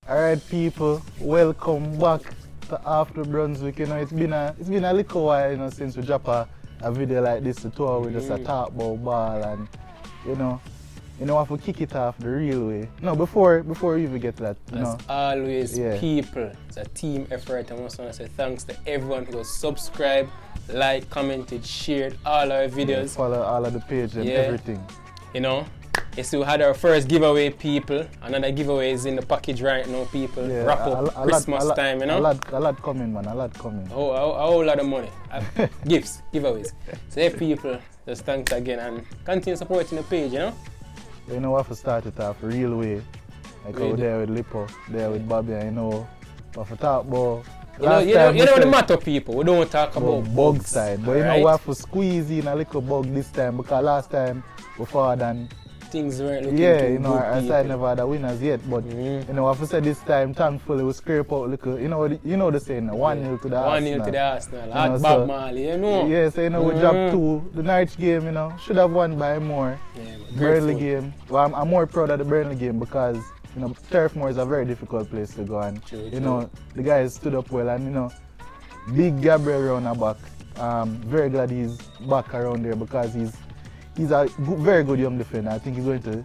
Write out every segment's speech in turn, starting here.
Alright people, welcome back to After Brunswick. You know, it's been a little while, you know, since we drop a video like this to tour with just a talk about ball and you know have to kick it off the real way. No, before we even get to that, you know. As always, people, it's a team effort. I just want to say thanks to everyone who has subscribed, liked, commented, shared all our videos. Follow all of the page and everything. You know, yes, we had our first giveaway, people. Another giveaway is in the package right now, people. Yeah, Wrap up Christmas time, you know. A lot coming, man. A lot coming. Oh, a whole lot of money. Gifts, giveaways. So, hey, people, just thanks again and continue supporting the page, you know. You know, we have to start it off the real way. Like Really? over there with Lippo, there with Bobby, and you know, we have to talk about. You know the matter, people. We don't talk about bug side, but you know, we have to squeeze in a little bug this time because last time before then things weren't looking you know, good, our side never had the winners yet, but you know, we have to say this time, thankfully, we scrape out little, you know the saying, 1-0 to the Arsenal. 1-0 to the Arsenal. Hot Bob Marley, you know. Yeah, so you know, we dropped 2. The Norwich game, you know, should have won by more. Yeah, Burnley game, well, I'm more proud of the Burnley game because, you know, Turf Moor is a very difficult place to go and, you know, the guys stood up well and, you know, big Gabriel around our back. Very glad he's back around there because he's a very good young defender. I think he's going to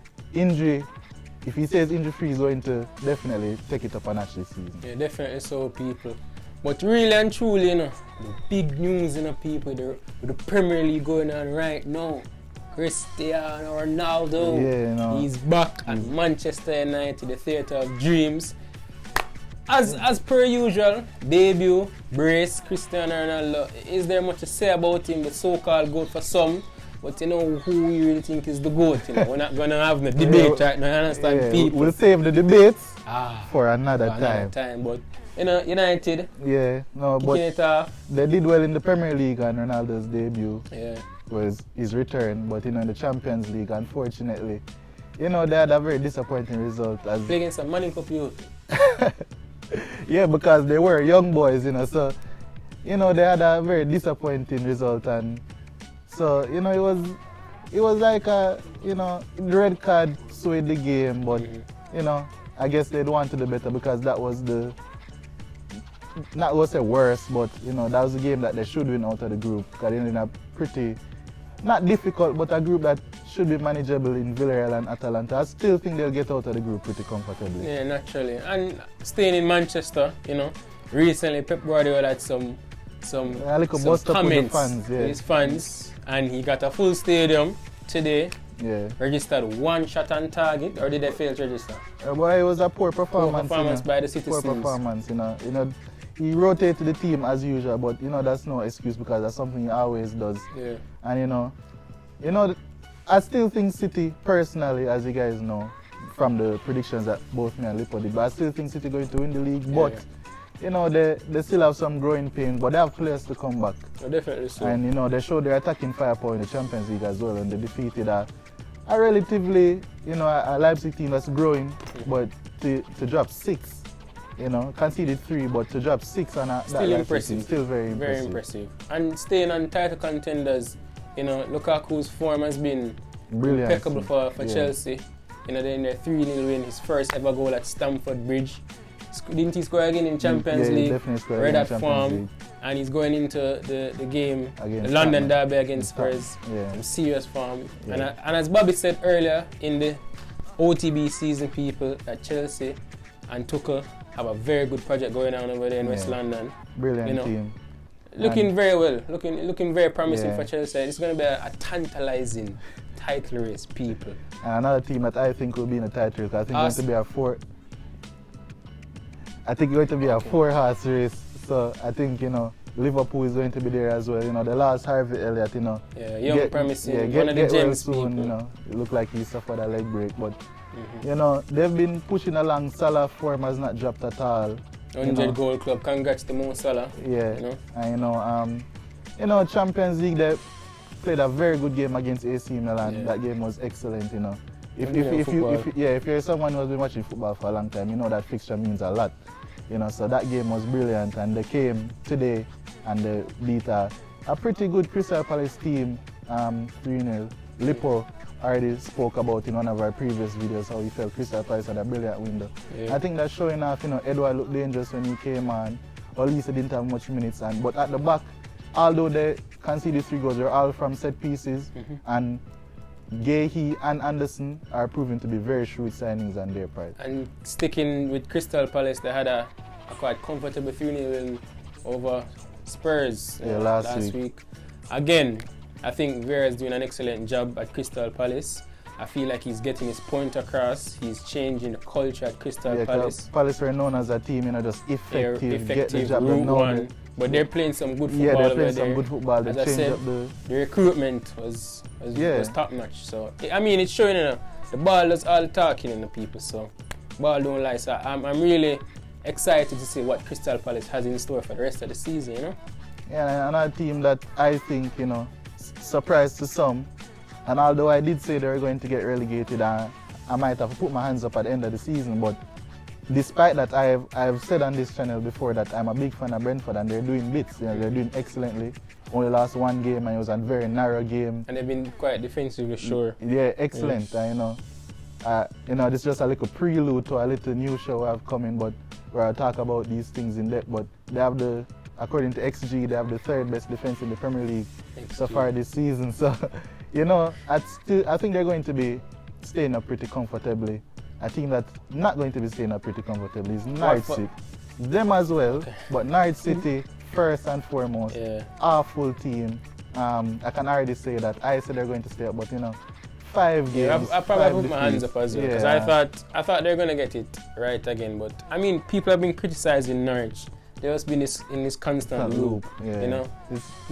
if he says injury free, he's going to definitely take it up a notch this season. Yeah, definitely so, people. But really and truly, you know, the big news, you know, people, with the Premier League going on right now. Cristiano Ronaldo, you know, he's back at Manchester United, the theatre of dreams. As per usual, debut, brace, Cristiano Ronaldo. Is there much to say about him, the so-called GOAT for some? But you know who we really think is the GOAT, you know. We're not gonna have no debate right now, you understand, people? We'll save the debates for another time. But you know, United, but it off. They did well in the Premier League and Ronaldo's debut was his return, but you know in the Champions League, unfortunately, you know, they had a very disappointing result as play against a Man Cup youth. Yeah, because they were young boys, you know, so you know they had a very disappointing result, and so you know it was like a, you know, red card swayed the game, but you know I guess they'd wanted to do better because that was not was the worst, but you know that was a game that they should win out of the group because they're in a pretty not difficult but a group that should be manageable in Villarreal and Atalanta. I still think they'll get out of the group pretty comfortably. Yeah, naturally. And staying in Manchester, you know, recently Pep Guardiola had some comments with his fans, and he got a full stadium today. Yeah. Registered 1 shot on target, or did they fail to register? Well, it was a poor performance. By the citizens. Poor performance, you know. He rotated the team as usual, but you know that's no excuse because that's something he always does. Yeah. And you know, I still think City, personally, as you guys know, from the predictions that both me and Lippo did, but I still think City going to win the league. But you know, they still have some growing pains, but they have players to come back. Oh, definitely so. And you know, they showed their attacking firepower in the Champions League as well, and they defeated a relatively, you know, a Leipzig team that's growing, but to drop 6. You know, conceded 3, but to drop 6 on that impressive. Team, still very impressive. Very impressive. And staying on title contenders, you know, Lukaku's form has been brilliant, impeccable for Chelsea. You know, they're in their 3-0 win, his first ever goal at Stamford Bridge. Didn't he score again in Champions League? Definitely scored Red in at Champions League. And he's going into the game, against the London derby against Spurs. Yeah. Serious form. And as Bobby said earlier in the OTB season, people, at Chelsea and Tuchel have a very good project going on over there in West London. Brilliant, you know, team. Looking very well, looking very promising for Chelsea. It's going to be a tantalizing title race, people. And another team that I think will be in the title race, I think it's going to be a 4. I think it's going to be a 4-horse race. So I think, you know, Liverpool is going to be there as well. You know, they lost Harvey Elliott, you know. Yeah, young promising. One of the gems, well soon, people. You know. It looked like he suffered a leg break, but you know, they've been pushing along. Salah form has not dropped at all. 100 goal club. Congrats to Mo Salah. Yeah. You know? And you know, Champions League, they played a very good game against AC Milan. Yeah. That game was excellent, you know. If you're someone who has been watching football for a long time, you know that fixture means a lot. You know, so that game was brilliant, and they came today and they beat a pretty good Crystal Palace team, 3-0. Lippo already spoke about in one of our previous videos how he felt Crystal Palace had a brilliant window. Yeah. I think that's showing off, Edward looked dangerous when he came on, or at least he didn't have much minutes. But at the back, although they conceded 3 goals, they're all from set pieces, and Gahey and Anderson are proving to be very shrewd signings on their part. And sticking with Crystal Palace, they had a quite comfortable 3-0 win over Spurs last week. Again, I think Vieira is doing an excellent job at Crystal Palace. I feel like he's getting his point across. He's changing the culture at Crystal Palace. Palace were known as a team, just effective, get the job route done. one. But they're playing some good football. Yeah, they're over playing there. some good football. They As I changed said, up the recruitment was top notch. So I mean, it's showing the ball does all talking in the people. So ball don't lie. So I'm really excited to see what Crystal Palace has in store for the rest of the season. Yeah, another team that I think surprised to some. And although I did say they were going to get relegated, I might have put my hands up at the end of the season. But despite that, I've said on this channel before that I'm a big fan of Brentford, and they're doing bits. They're doing excellently. Only lost 1 game, and it was a very narrow game. And they've been quite defensively sure. Yeah, excellent. Yes. This is just a little prelude to a little new show I've coming, but where I talk about these things in depth. But they have according to XG, they have the 3rd best defense in the Premier League so far this season. So, I think they're going to be staying up pretty comfortably. I think that not going to be staying up pretty comfortably is Norwich City. Them as well, but Norwich City first and foremost, awful team. I can already say that. I said they're going to stay up, but 5 games. I probably put my hands up as well, because I thought they're going to get it right again. But I mean, people have been criticizing Norwich. They've just been in this constant loop,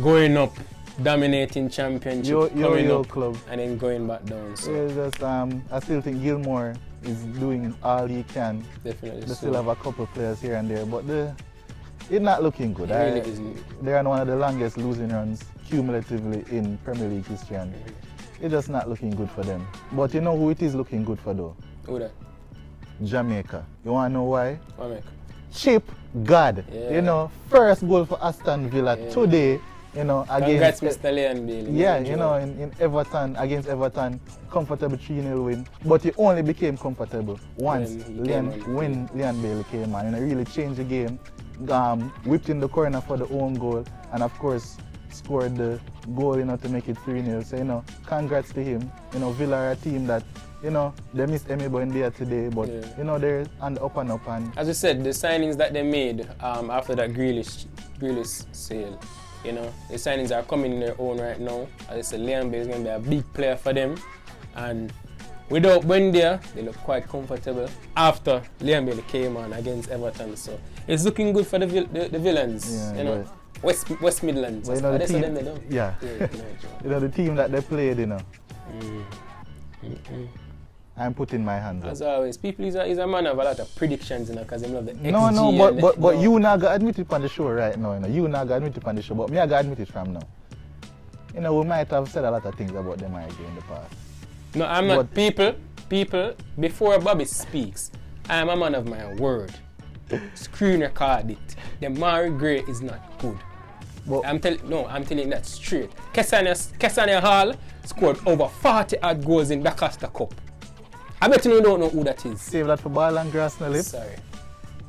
going up, dominating championship, coming up, club, and then going back down. So. I still think Gilmore is doing all he can. Definitely. They still have a couple players here and there, but it's not looking good. It really isn't. They're on one of the longest losing runs cumulatively in Premier League history, and it's just not looking good for them. But you know who it is looking good for though? Who that? Jamaica. You want to know why? Jamaica. Chip God. First goal for Aston Villa today. Congrats, Mr. Leon Bailey. Yeah, in Everton, against Everton, comfortable 3-0 win. But he only became comfortable once when Leon Bailey came on. He really changed the game. Whipped in the corner for the own goal, and of course scored the goal to make it 3-0. So congrats to him. Villa are a team that they missed Emibo in there today, but they're on the up and up. And as I said, the signings that they made after that Grealish sale, the signings are coming in their own right now. As I said, Leon Bailey is going to be a big player for them, and without Buendia, they look quite comfortable after Leon Bailey came on against Everton. So it's looking good for the villains. West Midlands. But the team that they played, I'm putting my hands up. As always, people is a man of a lot of predictions, because they love the XG. But you not gonna admit it on the show right now. You not gonna admit it on the show, but me I gotta admit it from now. We might have said a lot of things about them already in the past. No, I'm not. People, before Bobby speaks, I am a man of my word. Screen record it. The Mari Gray is not good. But I'm telling that straight. Kesania Hall scored over 40 odd goals in the Costa Cup. I bet you don't know who that is. Save that for ball and grass, no lip. Sorry.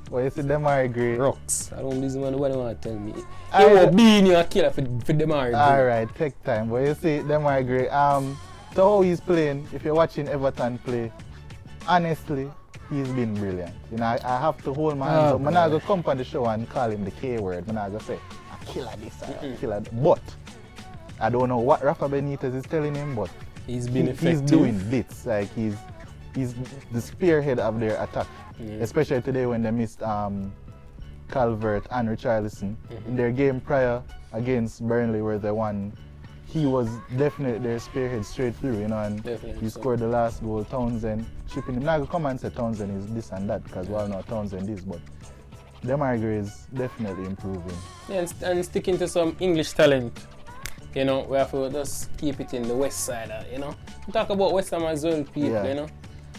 Well, you see Demari Gray. Rocks. I don't listen to what they want to tell me. He will be in your killer for Demari Gray. Alright, take time. But you see Demari Gray. So how he's playing, if you're watching Everton play, honestly, he's been brilliant. I have to hold my hands up. I'm not going to come on the show and call him the K word. I'm not going to say, a killer this, a killer that. But I don't know what Rafa Benitez is telling him, but he's effective. He's doing bits. Like he's the spearhead of their attack. Especially today when they missed Calvert and Richarlison. In their game prior against Burnley where they won, he was definitely their spearhead straight through, and he scored the last goal. Townsend chipping him. Now I can come and say Townsend is this and that, because we all know Townsend is, but Demari Gray is definitely improving. Yeah, and sticking to some English talent, we have to just keep it in the west side, We talk about West Ham as well, people,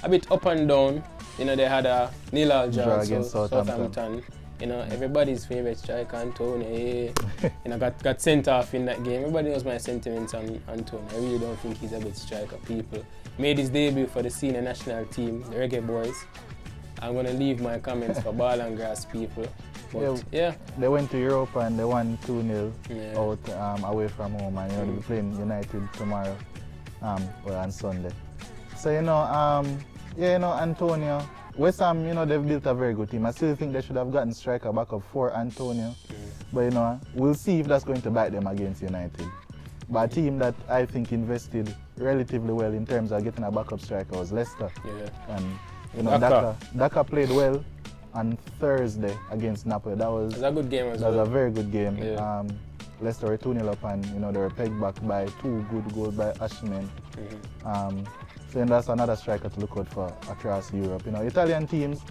a bit up and down. They had a nil-all draw against Southampton. You know, everybody's favorite striker, Antonio. You know, got sent off in that game. Everybody knows my sentiments on Antonio. I really don't think he's a good striker. People made his debut for the senior national team, the Reggae Boys. I'm gonna leave my comments for ball and grass people. But yeah. They went to Europe and they won 2-0 out away from home, and they'll be playing United tomorrow, on Sunday. So Antonio, West Ham, they've built a very good team. I still think they should have gotten striker backup for Antonio, but we'll see if that's going to bite them against United. But a team that I think invested relatively well in terms of getting a backup striker was Leicester. Yeah. And Daka played well on Thursday against Napoli. That was a good game as well. That was a very good game. Yeah. Leicester were 2-0 up, and they were pegged back by 2 good goals by Ashman. So that's another striker to look out for across Europe. Italian teams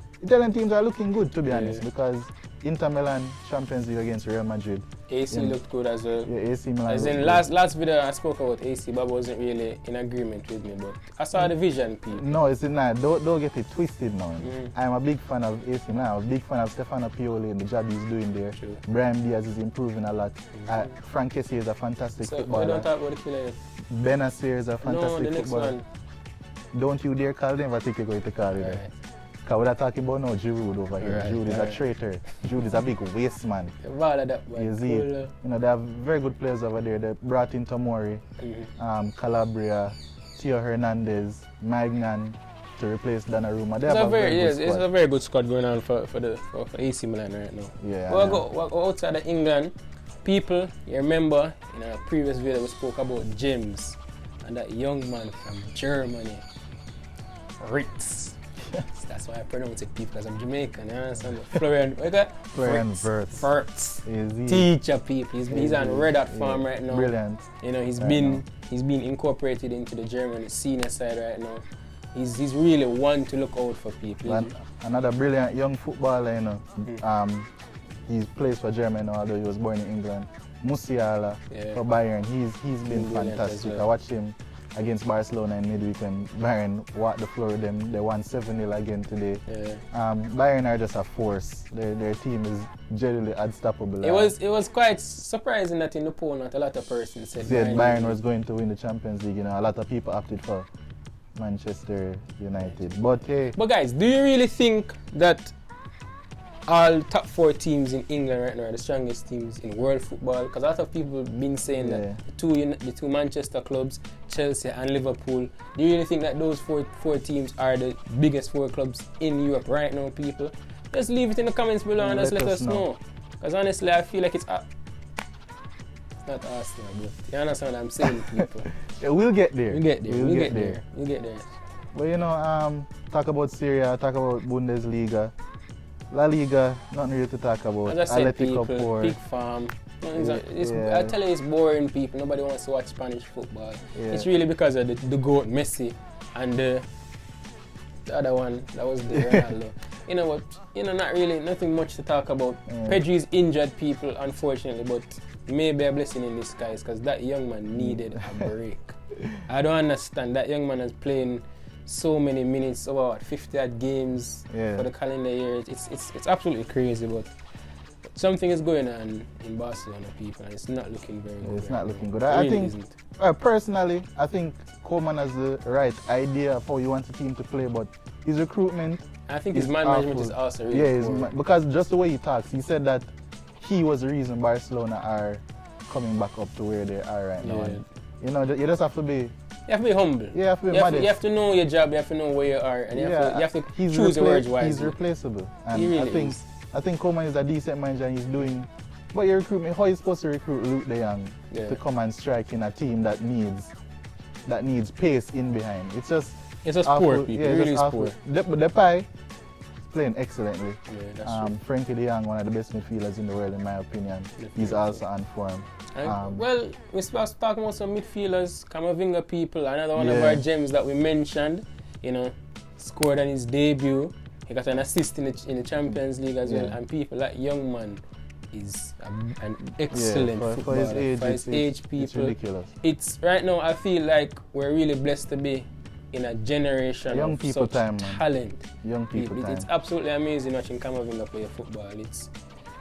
are looking good, to be honest, because Inter Milan Champions League against Real Madrid. AC looked good as well. Yeah, AC Milan. As in last video I spoke about AC, Bob wasn't really in agreement with me, but I saw the vision, people. No, it's not. Don't get it twisted now. I'm a big fan of AC Milan. I'm a big fan of Stefano Pioli and the job he's doing there. True. Brahim Diaz is improving a lot. Frank Kessie is a fantastic footballer. We don't talk about the killer. Benacer is a fantastic footballer. One. Don't you dare call them, but you're going to call them. Because we're talking about now Giroud over here. Giroud is a traitor. Giroud is a big waste man. You see, they have very good players over there. They brought in Tomori, Calabria, Theo Hernandez, Magnan to replace Donnarumma. It's a very good squad going on for AC Milan right now. Yeah. We'll go outside of England. People, you remember in our previous video we spoke about James and that young man from Germany, Ritz. That's why I pronounce it, people, because I'm Jamaican, you understand? Florian Wirtz. Teacher, people. He's on red hot form right now. Brilliant. He's been incorporated into the German senior side right now. He's really one to look out for, people. And another brilliant young footballer, he plays for Germany, although he was born in England. Musiala for Bayern. He's been fantastic. I watched him against Barcelona in midweek, and Bayern walked the floor with them. They won 7-0 again today. Bayern are just a force. Their team is generally unstoppable. It was quite surprising that in the poll not a lot of persons said Bayern was going to win the Champions League. A lot of people opted for Manchester United. But guys, do you really think that all top 4 teams in England right now are the strongest teams in world football? Because a lot of people have been saying that the two Manchester clubs, Chelsea and Liverpool, do you really think that those four teams are the biggest 4 clubs in Europe right now, people? Just leave it in the comments below and just let us know. Because honestly, I feel like it's not Arsenal, bro. You understand what I'm saying, people? We'll get there. We'll get there. But talk about Serie A, talk about Bundesliga. La Liga, nothing really to talk about. As I said, people, Big Farm. I tell you, it's boring, people. Nobody wants to watch Spanish football. It's really because of the GOAT, Messi, and the other one, that was the Ronaldo. Not really, nothing much to talk about. Pedri's injured, people, unfortunately, but maybe a blessing in disguise, because that young man needed a break. I don't understand. That young man is playing so many minutes, about 50 odd games for the calendar year. It's absolutely crazy, but something is going on in Barcelona, people, and it's not looking very good. It's not looking good. I think, personally, I think Koeman has the right idea of how he wants the team to play, but his recruitment, I think his management is also really poor. Because just the way he talks, he said that he was the reason Barcelona are coming back up to where they are right now. And, you just have to be. You have to be humble. You have to be modest. You have to know your job. You have to know where you are, and you have to choose your words wisely. He's replaceable, and he really is. I think Koeman is a decent manager, and he's doing. But your recruitment, how are you supposed to recruit Luke De Jong to come and strike in a team that needs pace in behind? It's just poor, people. It really is poor. But Depay is playing excellently. Yeah, that's true. Frankie De Jong, one of the best midfielders in the world, in my opinion. He's also on form. Well, we're supposed to talk about some midfielders, Camavinga, people. Another one of our gems that we mentioned, scored on his debut. He got an assist in the Champions League as well. And people, that young man is an excellent footballer. For his age, people. It's ridiculous. It's right now, I feel like we're really blessed to be in a generation Young of people such time, man. talent. Young people time. It's absolutely amazing watching Camavinga play football.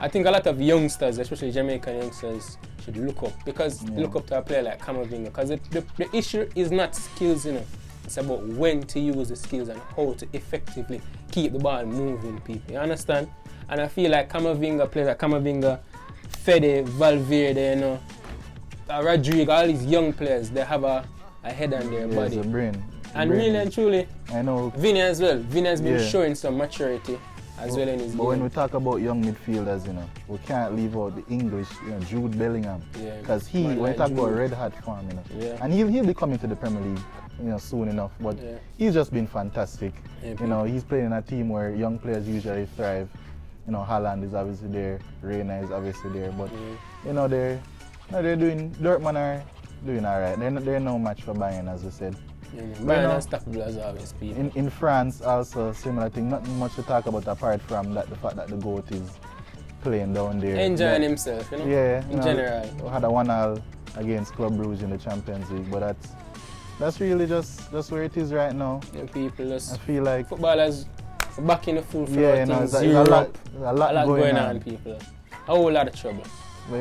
I think a lot of youngsters, especially Jamaican youngsters, should look up look up to a player like Camavinga, because the issue is not skills, It's about when to use the skills and how to effectively keep the ball moving, people. You understand? And I feel like Camavinga, players like Camavinga, Fede, Valverde, Rodrigo, all these young players, they have a head on their body. It's a brain. And really and truly, I know. Vinny as well. Vinny has been showing some maturity as well in his game. But when we talk about young midfielders, we can't leave out the English, Jude Bellingham. Because when we talk about red hot form, and he'll be coming to the Premier League, soon enough. But he's just been fantastic. He's playing in a team where young players usually thrive. Haaland is obviously there, Reina is obviously there, but they're doing. Dortmund are doing all right. They're no match for Bayern, as I said. Bayern unstoppable as always, people. In France, also similar thing. Not much to talk about apart from the fact that the GOAT is playing down there. Enjoying himself, Yeah, in general. Had a 1-0 against Club Brugge in the Champions League, but that's really just where it is right now. People I feel like footballers back in the full flow. There's a lot going on, people. A whole lot of trouble. But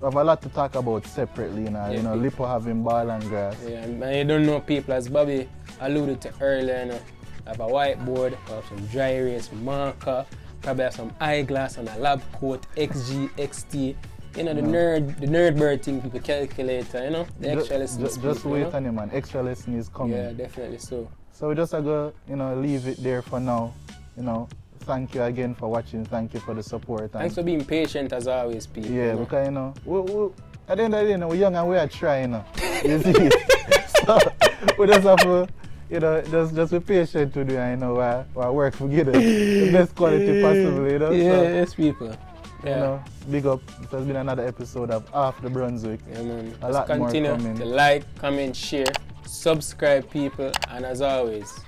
we have a lot to talk about separately, Lippo having ball and grass. Yeah, and you don't know people, as Bobby alluded to earlier, have a whiteboard, have some dry erase marker, probably have some eyeglass and a lab coat, XG, XT. The nerd bird thing, people calculator, the extra lessons. Just wait on it, man. Extra lesson is coming. Yeah, definitely so. So we just go, leave it there for now. Thank you again for watching. Thank you for the support. Thanks for being patient as always, people. Yeah, because we at the end of the day, we're young and we are trying. You see, so we just have to, just be patient to do. Our work for get the best quality possible. Yes, people. Big up. It has been another episode of Off the Brunswick. Yeah, man. A lot more coming. Continue to like, comment, share, subscribe, people, and as always,